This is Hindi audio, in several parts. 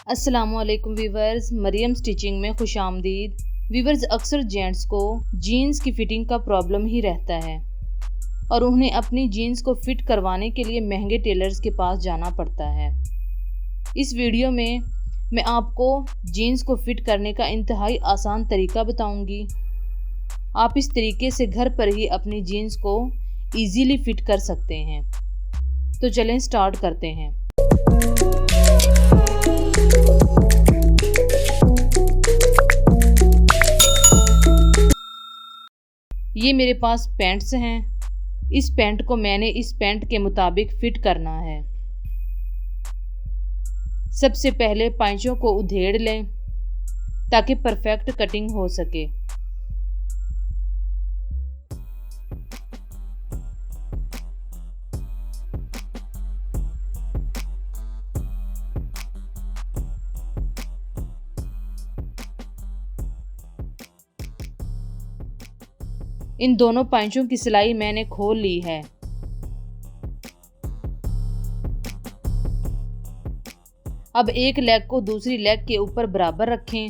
अस्सलामुअलैकुम वीवर्स, मरियम स्टिचिंग में खुशामदीद। वीवर्स, अक्सर जेंट्स को जीन्स की फिटिंग का प्रॉब्लम ही रहता है और उन्हें अपनी जीन्स को फिट करवाने के लिए महंगे टेलर्स के पास जाना पड़ता है। इस वीडियो में मैं आपको जीन्स को फिट करने का इंतहाई आसान तरीका बताऊंगी। आप इस तरीके से घर पर ही अपनी जीन्स को इजीली फिट कर सकते हैं। तो चलें स्टार्ट करते हैं। ये मेरे पास पैंट्स हैं। इस पैंट को मैंने इस पैंट के मुताबिक फिट करना है। सबसे पहले पांचों को उधेड़ लें ताकि परफेक्ट कटिंग हो सके। इन दोनों पांचों की सिलाई मैंने खोल ली है। अब एक लेग को दूसरी लेग के ऊपर बराबर रखें।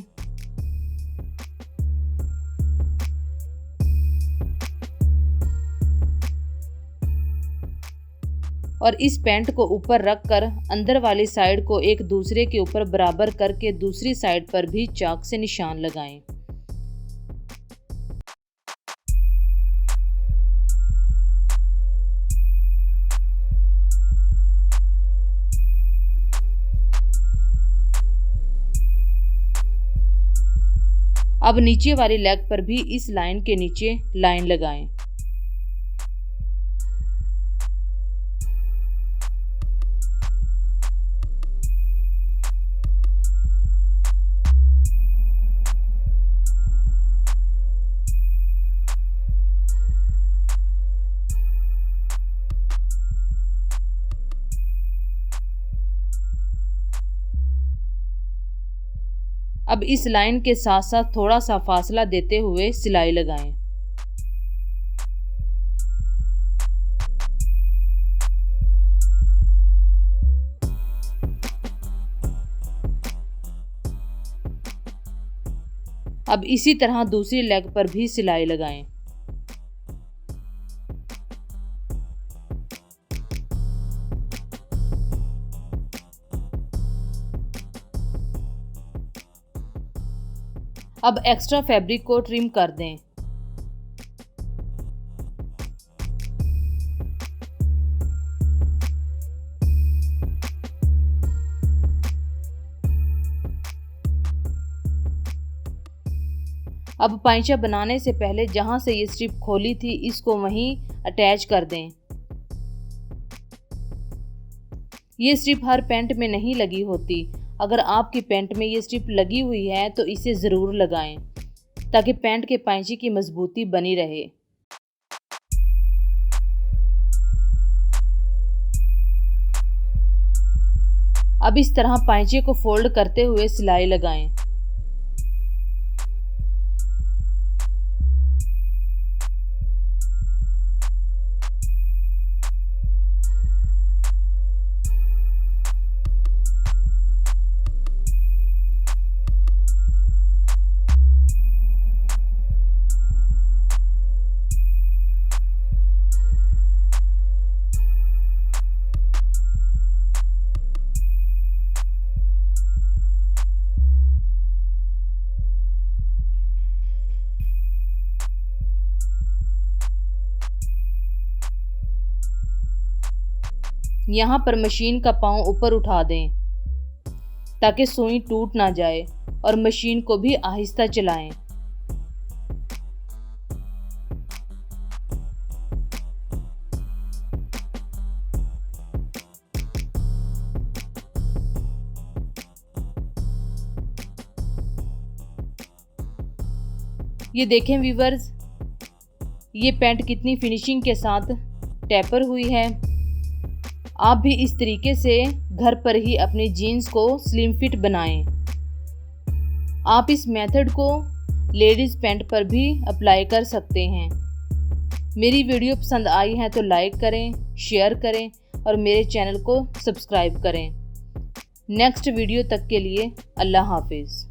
और इस पैंट को ऊपर रखकर अंदर वाली साइड को एक दूसरे के ऊपर बराबर करके दूसरी साइड पर भी चाक से निशान लगाएं। अब नीचे वाली लेग पर भी इस लाइन के नीचे लाइन लगाएं। अब इस लाइन के साथ साथ थोड़ा सा फासला देते हुए सिलाई लगाएं। अब इसी तरह दूसरी लेग पर भी सिलाई लगाएं। अब एक्स्ट्रा फैब्रिक को ट्रिम कर दें। अब पाइचा बनाने से पहले जहां से ये स्ट्रिप खोली थी इसको वहीं अटैच कर दें। ये स्ट्रिप हर पैंट में नहीं लगी होती। अगर आपकी पैंट में ये स्ट्रिप लगी हुई है तो इसे ज़रूर लगाएं ताकि पैंट के पाइचे की मजबूती बनी रहे। अब इस तरह पाइचे को फोल्ड करते हुए सिलाई लगाएं। यहाँ पर मशीन का पाँव ऊपर उठा दें ताकि सुई टूट ना जाए और मशीन को भी आहिस्ता चलाएं। ये देखें व्यूवर्स, ये पैंट कितनी फिनिशिंग के साथ टैपर हुई है। आप भी इस तरीके से घर पर ही अपनी जीन्स को स्लिम फिट बनाएं। आप इस मेथड को लेडीज़ पैंट पर भी अप्लाई कर सकते हैं। मेरी वीडियो पसंद आई है तो लाइक करें, शेयर करें और मेरे चैनल को सब्सक्राइब करें। नेक्स्ट वीडियो तक के लिए अल्लाह हाफिज़।